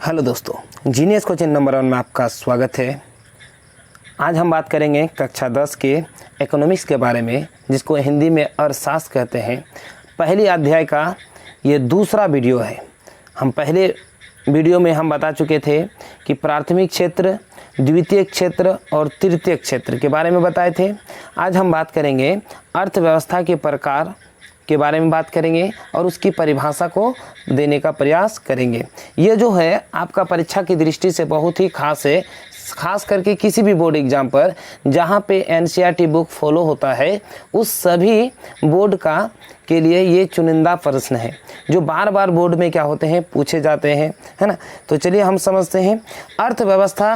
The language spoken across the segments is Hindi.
हेलो दोस्तों, जीनियस कोचिंग नंबर 1 में आपका स्वागत है। आज हम बात करेंगे कक्षा 10 के इकोनॉमिक्स के बारे में, जिसको हिंदी में अर्थशास्त्र कहते हैं। पहली अध्याय का ये दूसरा वीडियो है। हम पहले वीडियो में हम बता चुके थे कि प्राथमिक क्षेत्र, द्वितीय क्षेत्र और तृतीय क्षेत्र के बारे में बताए थे। आज हम बात करेंगे अर्थव्यवस्था के प्रकार के बारे में बात करेंगे और उसकी परिभाषा को देने का प्रयास करेंगे। ये जो है आपका परीक्षा की दृष्टि से बहुत ही खास है, खास करके किसी भी बोर्ड एग्जाम पर जहाँ पे एनसीईआरटी बुक फॉलो होता है, उस सभी बोर्ड का के लिए ये चुनिंदा प्रश्न है जो बार बार बोर्ड में क्या होते हैं, पूछे जाते हैं, है ना। तो चलिए हम समझते हैं। अर्थव्यवस्था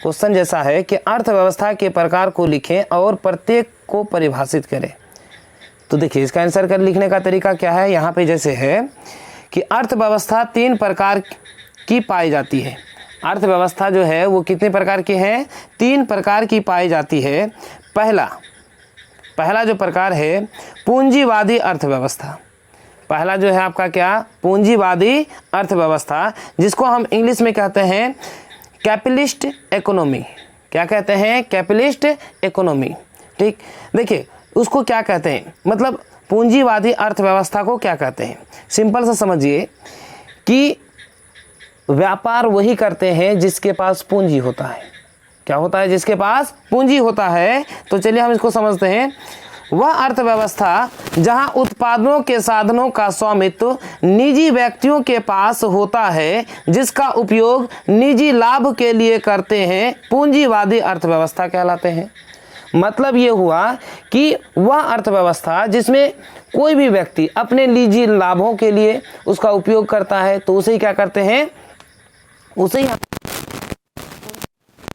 क्वेश्चन जैसा है कि अर्थव्यवस्था के प्रकार को लिखें और प्रत्येक को परिभाषित करें। तो देखिए इसका आंसर कर लिखने का तरीका क्या है। यहाँ पे जैसे है कि अर्थव्यवस्था 3 प्रकार की पाई जाती है। अर्थव्यवस्था जो है वो कितने प्रकार की है? 3 प्रकार की पाई जाती है। पहला जो प्रकार है पूंजीवादी अर्थव्यवस्था। पहला जो है आपका क्या? पूंजीवादी अर्थव्यवस्था, जिसको हम इंग्लिश में कहते हैं कैपिटलिस्ट इकोनॉमी। क्या कहते हैं? Capitalist economy. ठीक, देखिए उसको क्या कहते हैं, मतलब पूंजीवादी अर्थव्यवस्था को क्या कहते हैं। सिंपल सा समझिए कि व्यापार वही करते हैं जिसके पास पूंजी होता है। क्या होता है? जिसके पास पूंजी होता है। तो चलिए हम इसको समझते हैं। वह अर्थव्यवस्था जहां उत्पादनों के साधनों का स्वामित्व निजी व्यक्तियों के पास होता है, जिसका उपयोग निजी लाभ के लिए करते हैं, पूंजीवादी अर्थव्यवस्था कहलाते हैं। मतलब ये हुआ कि वह अर्थव्यवस्था जिसमें कोई भी व्यक्ति अपने निजी लाभों के लिए उसका उपयोग करता है, तो उसे क्या करते हैं? उसे ही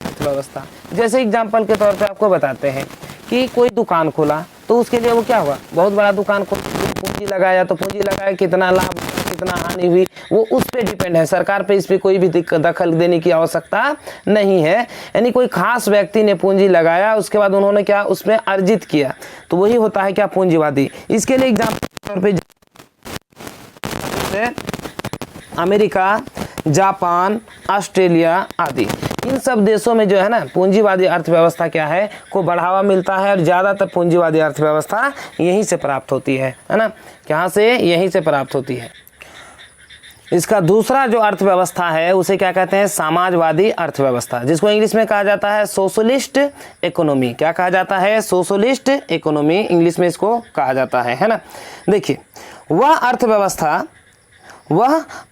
अर्थव्यवस्था। जैसे एग्जांपल के तौर पे आपको बताते हैं कि कोई दुकान खोला, तो उसके लिए वो क्या हुआ? बहुत बड़ा दुकान खोला, पूंजी लगाया, तो पूंजी लगाया, कितना लाभ, कितना हानि हुई, वो उस पे डिपेंड है। सरकार पे इस पे कोई भी दखल देने की आवश्यकता नहीं है। यानी कोई खास व्यक्ति ने पूंजी लगाया, उसके बाद उन्होंने क्या उसमें अर्जित किया, तो वही होता है क्या? पूंजीवादी। इसके लिए एग्जाम्पल के तौर पे अमेरिका, जापान, ऑस्ट्रेलिया आदि, इन सब देशों में जो है ना पूंजीवादी अर्थव्यवस्था क्या है को बढ़ावा मिलता है, और ज़्यादातर पूंजीवादी अर्थव्यवस्था यहीं से प्राप्त होती है ना। कहाँ से? यहीं से प्राप्त होती है। इसका दूसरा जो अर्थव्यवस्था है उसे क्या कहते हैं? समाजवादी अर्थव्यवस्था, जिसको इंग्लिश में कहा जाता है सोशलिस्ट इकोनॉमी। क्या कहा जाता है? सोशलिस्ट इकोनॉमी, इंग्लिश में इसको कहा जाता है ना। देखिए वह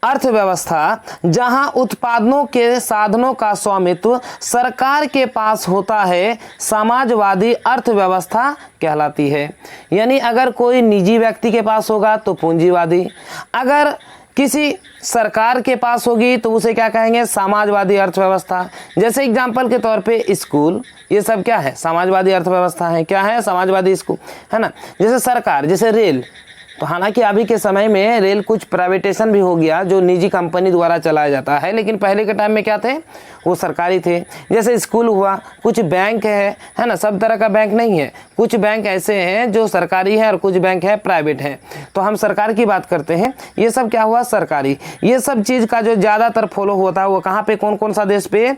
अर्थव्यवस्था जहां उत्पादनों के साधनों का स्वामित्व सरकार के पास होता है, समाजवादी अर्थव्यवस्था कहलाती है। यानी अगर कोई निजी व्यक्ति के पास होगा तो पूंजीवादी, अगर किसी सरकार के पास होगी तो उसे क्या कहेंगे? समाजवादी अर्थव्यवस्था। जैसे एग्जांपल के तौर पे स्कूल, ये सब क्या है? समाजवादी अर्थव्यवस्था है। क्या है? समाजवादी स्कूल, है ना। जैसे सरकार, जैसे रेल, तो हालांकि अभी के समय में रेल कुछ प्राइवेटेशन भी हो गया, जो निजी कंपनी द्वारा चलाया जाता है, लेकिन पहले के टाइम में क्या थे? वो सरकारी थे। जैसे स्कूल हुआ, कुछ बैंक है ना, सब तरह का बैंक नहीं है। कुछ बैंक ऐसे हैं जो सरकारी है और कुछ बैंक है प्राइवेट है। तो हम सरकार की बात करते हैं। ये सब क्या हुआ? सरकारी। ये सब चीज़ का जो ज़्यादातर फॉलो होता है वो कहाँ पे, कौन कौन सा देश पे?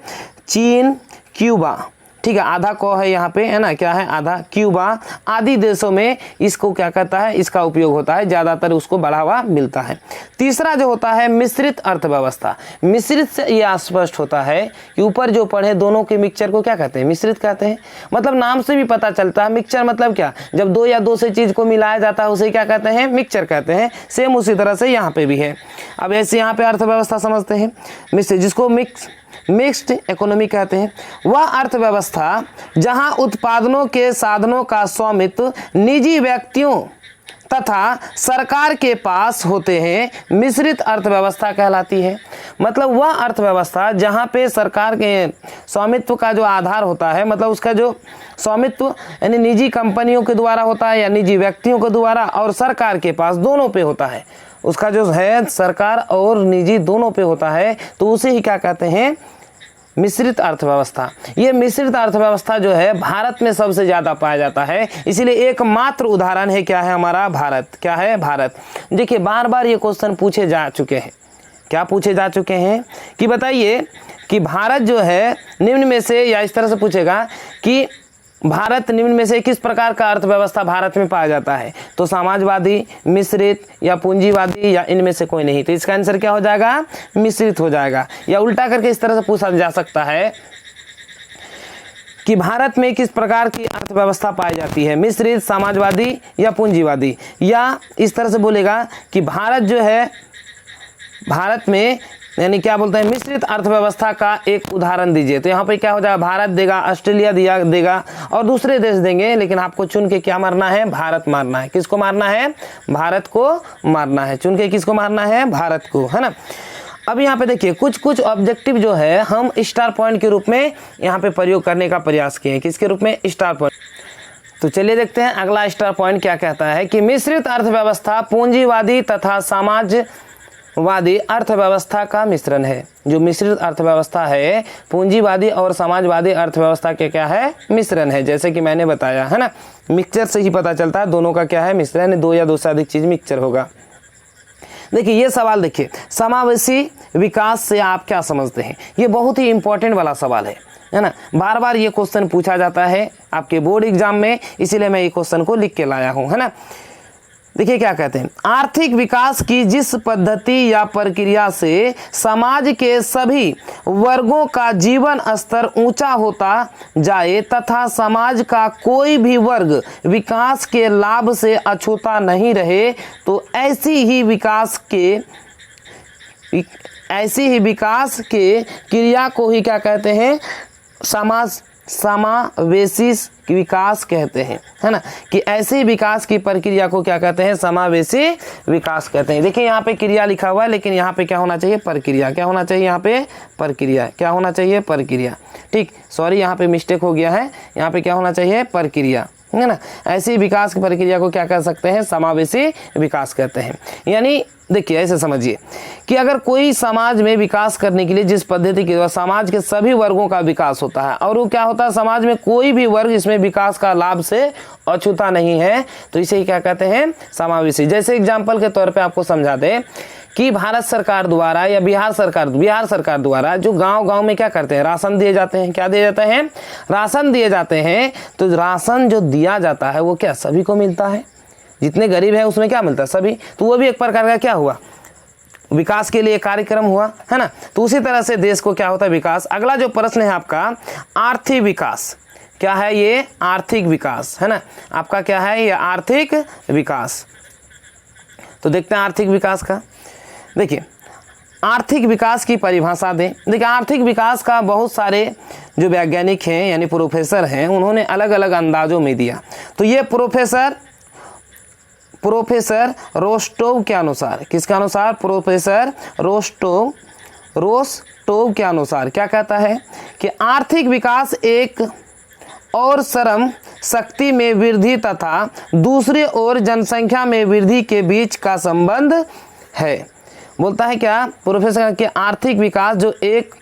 चीन, क्यूबा, ठीक है, आधा को है यहाँ पे, है ना। क्या है? आधा क्यूबा आदि देशों में इसको क्या कहता है? इसका उपयोग होता है, ज़्यादातर उसको बढ़ावा मिलता है। तीसरा जो होता है मिश्रित अर्थव्यवस्था। मिश्रित से यह स्पष्ट होता है कि ऊपर जो पढ़े दोनों के मिक्सचर को क्या कहते हैं? मिश्रित कहते हैं। मतलब नाम से भी पता चलता है मिक्सचर मतलब क्या? जब 2 या 2 से चीज़ को मिलाया जाता है उसे क्या कहते हैं? मिक्सचर कहते हैं। सेम उसी तरह से यहाँ पे भी है। अब ऐसे यहाँ पे अर्थव्यवस्था समझते हैं मिश्रित, जिसको मिक्स्ड इकोनॉमी कहते हैं। वह अर्थव्यवस्था जहां उत्पादनों के साधनों का स्वामित्व निजी व्यक्तियों तथा सरकार के पास होते हैं, मिश्रित अर्थव्यवस्था कहलाती है। मतलब वह अर्थव्यवस्था जहां पे सरकार के स्वामित्व का जो आधार होता है, मतलब उसका जो स्वामित्व यानी निजी कंपनियों के द्वारा होता है या निजी व्यक्तियों के द्वारा, और सरकार के पास दोनों पे होता है, उसका जो है सरकार और निजी दोनों पे होता है, तो उसे ही क्या कहते हैं? मिश्रित अर्थव्यवस्था। ये मिश्रित अर्थव्यवस्था जो है भारत में सबसे ज़्यादा पाया जाता है, इसीलिए एकमात्र उदाहरण है क्या है हमारा? भारत। क्या है? भारत। देखिए बार बार ये क्वेश्चन पूछे जा चुके हैं क्या पूछे जा चुके हैं कि बताइए कि भारत जो है निम्न में से, या इस तरह से पूछेगा कि भारत निम्न में से किस प्रकार का अर्थव्यवस्था भारत में पाया जाता है, तो समाजवादी, मिश्रित या पूंजीवादी या इनमें से कोई नहीं। तो इसका आंसर क्या हो जाएगा, मिश्रित हो जाएगा। या उल्टा करके इस तरह से पूछा जा सकता है कि भारत में किस प्रकार की अर्थव्यवस्था पाई जाती है, मिश्रित, समाजवादी या पूंजीवादी। या इस तरह से बोलेगा कि भारत जो है, भारत में यानी क्या बोलते हैं, मिश्रित अर्थव्यवस्था का एक उदाहरण दीजिए। तो यहाँ पे क्या हो जाएगा, भारत देगा, ऑस्ट्रेलिया देगा और दूसरे देश देंगे, लेकिन आपको चुन के क्या मारना है, भारत मारना है। किसको मारना है, भारत को मारना है। चुन के किसको मारना है, भारत को, है ना। अब यहाँ पे देखिए कुछ ऑब्जेक्टिव जो है हम स्टार पॉइंट के रूप में यहाँ पे प्रयोग करने का प्रयास किए हैं। किसके रूप में, स्टार पॉइंट। तो चलिए देखते हैं अगला स्टार पॉइंट क्या कहता है कि मिश्रित अर्थव्यवस्था पूंजीवादी तथा समाजवादी अर्थव्यवस्था का मिश्रण है। जो मिश्रित अर्थव्यवस्था है पूंजीवादी और समाजवादी अर्थव्यवस्था के क्या है, मिश्रण है। जैसे कि मैंने बताया है ना, मिक्सचर से ही पता चलता है दोनों का क्या है, मिश्रण। दो या दो से अधिक चीज मिक्सचर होगा। देखिए ये सवाल देखिए, समावेशी विकास से आप क्या समझते हैं। ये बहुत ही इंपॉर्टेंट वाला सवाल है ना। बार बार ये क्वेश्चन पूछा जाता है आपके बोर्ड एग्जाम में, इसीलिए मैं ये क्वेश्चन को लिख के लाया हूं, है ना। देखिए क्या कहते हैं, आर्थिक विकास की जिस पद्धति या प्रक्रिया से समाज के सभी वर्गों का जीवन स्तर ऊंचा होता जाए तथा समाज का कोई भी वर्ग विकास के लाभ से अछूता नहीं रहे, तो ऐसी ही विकास के क्रिया को ही क्या कहते हैं, समावेशी विकास कहते हैं, है ना। कि ऐसे विकास की प्रक्रिया को क्या कहते हैं, समावेशी विकास कहते हैं। देखिए यहाँ पे क्रिया लिखा हुआ है, लेकिन यहाँ पे क्या होना चाहिए, प्रक्रिया। क्या होना चाहिए यहाँ पे, प्रक्रिया। क्या होना चाहिए, प्रक्रिया। ठीक, सॉरी यहाँ पे मिस्टेक हो गया है, यहाँ पे क्या होना चाहिए, प्रक्रिया, है ना। ऐसी विकास की प्रक्रिया को क्या कह सकते हैं, समावेशी विकास कहते हैं। यानी देखिए ऐसे समझिए कि अगर कोई समाज में विकास करने के लिए जिस पद्धति के द्वारा समाज के सभी वर्गों का विकास होता है, और वो क्या होता है, समाज में कोई भी वर्ग इसमें विकास का लाभ से अछूता नहीं है, तो इसे क्या कहते हैं, समावेशी। जैसे एग्जाम्पल के तौर पे आपको समझा दें कि भारत सरकार द्वारा या बिहार सरकार द्वारा जो गांव में क्या करते हैं, राशन दिए जाते हैं। क्या दिए जाते हैं, राशन दिए जाते हैं। तो राशन जो दिया जाता है वो क्या सभी को मिलता है, जितने गरीब हैं उसमें क्या मिलता है, सभी। तो वो भी एक प्रकार का क्या हुआ, विकास के लिए कार्यक्रम हुआ, है ना। तो उसी तरह से देश को क्या होता है, विकास। अगला जो प्रश्न है आपका, आर्थिक विकास। क्या है ये, आर्थिक विकास, है ना। आपका क्या है ये, आर्थिक विकास। तो देखते हैं आर्थिक विकास का। देखिए आर्थिक विकास की परिभाषा दें। देखिए आर्थिक विकास का बहुत सारे जो वैज्ञानिक हैं यानी प्रोफेसर हैं, उन्होंने अलग अलग अंदाजों में दिया। तो ये प्रोफेसर रोस्टोव के अनुसार, किसके अनुसार, प्रोफेसर रोस्टोव के अनुसार क्या कहता है कि आर्थिक विकास एक और श्रम शक्ति में वृद्धि तथा दूसरी ओर जनसंख्या में वृद्धि के बीच का संबंध है। बोलता है क्या प्रोफेसर कि आर्थिक विकास जो एक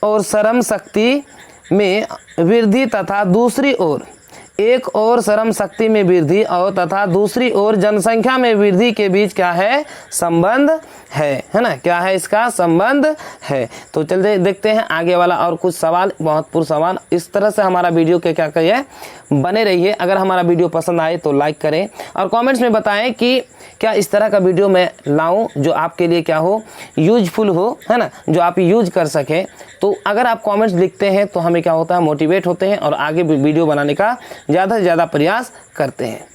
और श्रम शक्ति में वृद्धि तथा दूसरी ओर एक और श्रम शक्ति में वृद्धि और तथा दूसरी ओर जनसंख्या में वृद्धि के बीच क्या है, संबंध है ना। क्या है, इसका संबंध है। तो चलते देखते हैं आगे वाला और कुछ सवाल, महत्वपूर्ण सवाल। इस तरह से हमारा वीडियो के क्या करिए, बने रहिए। अगर हमारा वीडियो पसंद आए तो लाइक करें और कमेंट्स में बताएं कि क्या इस तरह का वीडियो मैं लाऊं जो आपके लिए क्या हो, यूजफुल हो, है ना, जो आप यूज कर सकें। तो अगर आप कमेंट्स लिखते हैं तो हमें क्या होता है, मोटिवेट होते हैं और आगे वीडियो बनाने का ज़्यादा से ज़्यादा प्रयास करते हैं।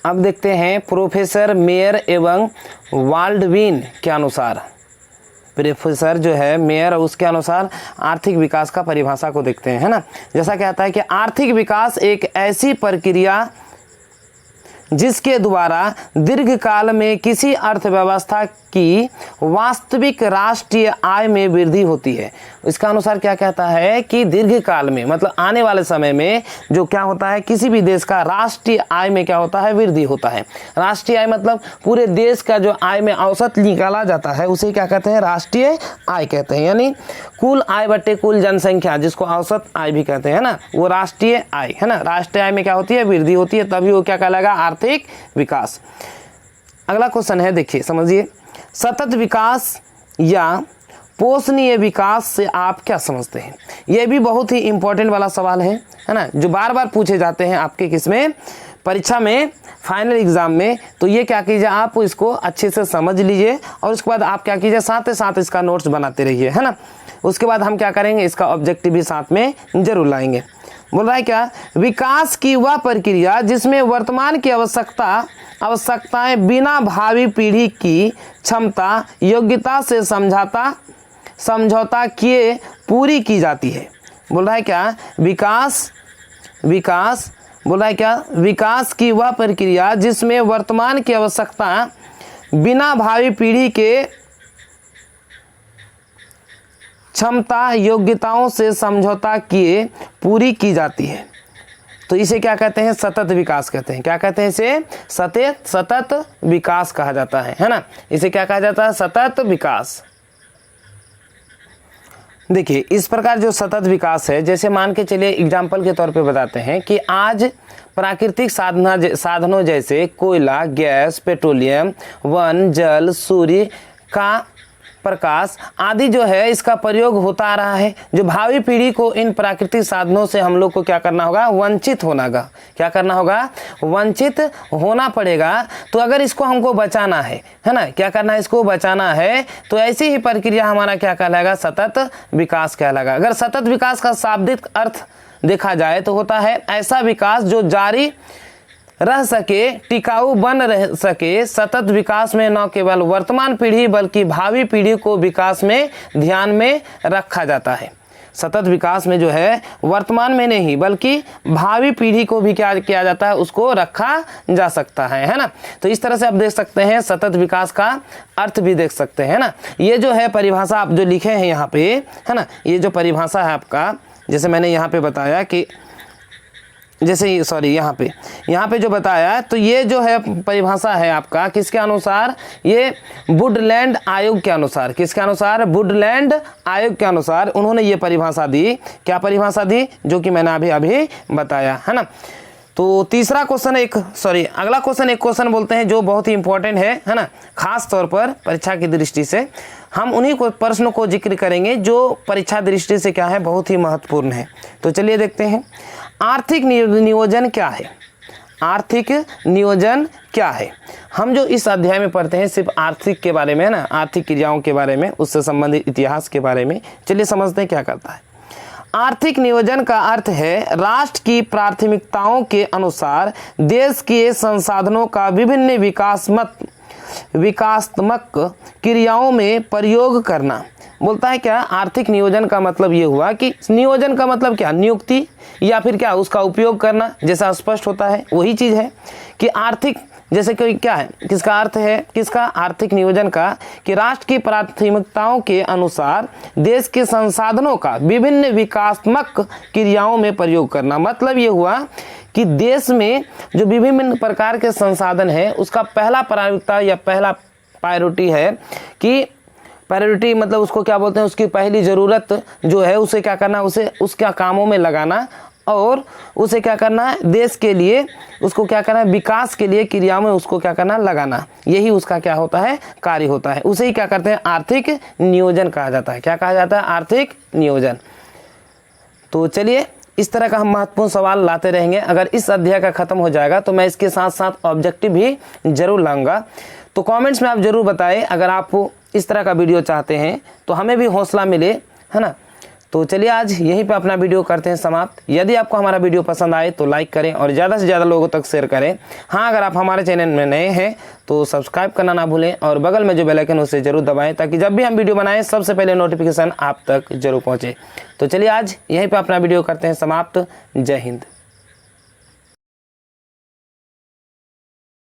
अब देखते हैं प्रोफेसर मेयर एवं वाल्डविन के अनुसार, प्रोफेसर जो है मेयर उसके अनुसार आर्थिक विकास का परिभाषा को देखते हैं, है ना। जैसा कहता है कि आर्थिक विकास एक ऐसी प्रक्रिया जिसके द्वारा दीर्घकाल में किसी अर्थव्यवस्था की वास्तविक राष्ट्रीय आय में वृद्धि होती है। इसका अनुसार क्या कहता है कि दीर्घकाल में मतलब आने वाले समय में जो क्या होता है, किसी भी देश का राष्ट्रीय आय में क्या होता है, वृद्धि होता है। राष्ट्रीय आय मतलब पूरे देश का जो आय में औसत निकाला जाता है उसे क्या कहते हैं, राष्ट्रीय आय कहते हैं। यानी कुल आय बटे कुल जनसंख्या जिसको औसत आय भी कहते हैं ना, वो राष्ट्रीय आय है ना। राष्ट्रीय आय में क्या होती है, वृद्धि होती है, तभी वो क्या कहलाएगा, आर्थिक विकास। अगला क्वेश्चन है, देखिए समझिए, सतत विकास या पोषणीय विकास से आप क्या समझते हैं? ये भी बहुत ही इंपॉर्टेंट वाला सवाल है ना, जो बार बार पूछे जाते हैं आपके किसमें, परीक्षा में, फाइनल एग्जाम में। तो ये क्या कीजिए, आप इसको अच्छे से समझ लीजिए और उसके बाद आप क्या कीजिए, साथ ही साथ इसका नोट्स बनाते रहिए, है ना। उसके बाद हम क्या करेंगे, इसका ऑब्जेक्टिव भी साथ में जरूर लाएंगे। बोल रहा है क्या, विकास की वह प्रक्रिया जिसमें वर्तमान की आवश्यकताएं बिना भावी पीढ़ी की क्षमता योग्यता से समझौता किए पूरी की जाती है। बोल रहा है क्या, विकास बोल रहा है क्या, विकास की वह प्रक्रिया जिसमें वर्तमान की आवश्यकता बिना भावी पीढ़ी के क्षमता योग्यताओं से समझौता किए पूरी की जाती है। तो इसे क्या कहते हैं, सतत विकास कहते हैं। क्या कहते हैं इसे, सतत विकास कहा जाता है ना। इसे क्या कहा जाता है, सतत विकास। देखिए इस प्रकार जो सतत विकास है, जैसे मान के चलिए एग्जाम्पल के तौर पे बताते हैं कि आज प्राकृतिक साधनों जैसे कोयला, गैस, पेट्रोलियम, वन, जल, सूर्य का प्रकाश आदि जो है इसका प्रयोग होता आ रहा है, जो भावी पीढ़ी को इन प्राकृतिक साधनों से हम लोग को क्या करना होगा, वंचित होना होगा। क्या करना होगा, वंचित होना पड़ेगा। तो अगर इसको हमको बचाना है ना, क्या करना है, इसको बचाना है, तो ऐसी ही प्रक्रिया हमारा क्या कहलाएगा, सतत विकास कहलाएगा। अगर सतत विकास का शाब्दिक अर्थ देखा जाए तो होता है ऐसा विकास जो जारी रह सके, टिकाऊ बन रह सके। सतत विकास में न केवल वर्तमान पीढ़ी बल्कि भावी पीढ़ी को विकास में ध्यान में रखा जाता है। सतत विकास में जो है वर्तमान में नहीं बल्कि भावी पीढ़ी को भी क्या किया जाता है, उसको रखा जा सकता है ना। तो इस तरह से आप देख सकते हैं, सतत विकास का अर्थ भी देख सकते हैं ना। ये जो है परिभाषा आप जो लिखे हैं यहाँ पे, है ना, ये जो परिभाषा है आपका, जैसे मैंने यहाँ पे बताया कि जैसे यहाँ पे जो बताया, तो ये जो है परिभाषा है आपका किसके अनुसार, ये वुडलैंड आयोग के अनुसार। किसके अनुसार, वुडलैंड आयोग के अनुसार उन्होंने ये परिभाषा दी। क्या परिभाषा दी, जो कि मैंने अभी बताया, है ना। तो तीसरा क्वेश्चन अगला क्वेश्चन एक क्वेश्चन बोलते हैं जो बहुत ही इंपॉर्टेंट है ना, खास तौर पर परीक्षा की दृष्टि से। हम उन्हीं को प्रश्नों को जिक्र करेंगे जो परीक्षा दृष्टि से क्या है, बहुत ही महत्वपूर्ण है। तो चलिए देखते हैं, आर्थिक नियोजन क्या है। आर्थिक नियोजन क्या है, हम जो इस अध्याय में पढ़ते हैं सिर्फ आर्थिक के बारे में है ना, आर्थिक क्रियाओं के बारे में, उससे संबंधित इतिहास के बारे में। चलिए समझते हैं क्या करता है। आर्थिक नियोजन का अर्थ है राष्ट्र की प्राथमिकताओं के अनुसार देश के संसाधनों का विभिन्न विकासात्मक क्रियाओं में प्रयोग करना। बोलता है क्या, आर्थिक नियोजन का मतलब ये हुआ कि नियोजन का मतलब क्या, नियुक्ति या फिर क्या उसका उपयोग करना, जैसा स्पष्ट होता है वही चीज है कि आर्थिक, जैसे कि क्या है, किसका अर्थ है, किसका, आर्थिक नियोजन का, कि राष्ट्र की प्राथमिकताओं के अनुसार देश के संसाधनों का विभिन्न विकासात्मक क्रियाओं में प्रयोग करना। मतलब ये हुआ कि देश में जो विभिन्न प्रकार के संसाधन है उसका पहला प्राथमिकता या पहला प्रायोरिटी है कि प्रायोरिटी मतलब उसको क्या बोलते हैं, उसकी पहली ज़रूरत जो है उसे क्या करना, उसे उसका कामों में लगाना और उसे क्या करना है, देश के लिए उसको क्या करना है, विकास के लिए क्रियाओं में उसको क्या करना, लगाना। यही उसका क्या होता है, कार्य होता है। उसे ही क्या करते हैं, आर्थिक नियोजन कहा जाता है। क्या कहा जाता है, आर्थिक नियोजन। तो चलिए इस तरह का हम महत्वपूर्ण सवाल लाते रहेंगे। अगर इस अध्याय का खत्म हो जाएगा तो मैं इसके साथ साथ ऑब्जेक्टिव भी जरूर लाऊंगा। तो कमेंट्स में आप जरूर बताएं अगर आप इस तरह का वीडियो चाहते हैं, तो हमें भी हौसला मिले, है ना। तो चलिए आज यहीं पे अपना वीडियो करते हैं समाप्त। यदि आपको हमारा वीडियो पसंद आए तो लाइक करें और ज़्यादा से ज़्यादा लोगों तक शेयर करें। हाँ, अगर आप हमारे चैनल में नए हैं तो सब्सक्राइब करना ना भूलें और बगल में जो बेल आइकन उसे जरूर दबाएं, ताकि जब भी हम वीडियो बनाएं सबसे पहले नोटिफिकेशन आप तक जरूर पहुँचे। तो चलिए आज यहीं पर अपना वीडियो करते हैं समाप्त। जय हिंद।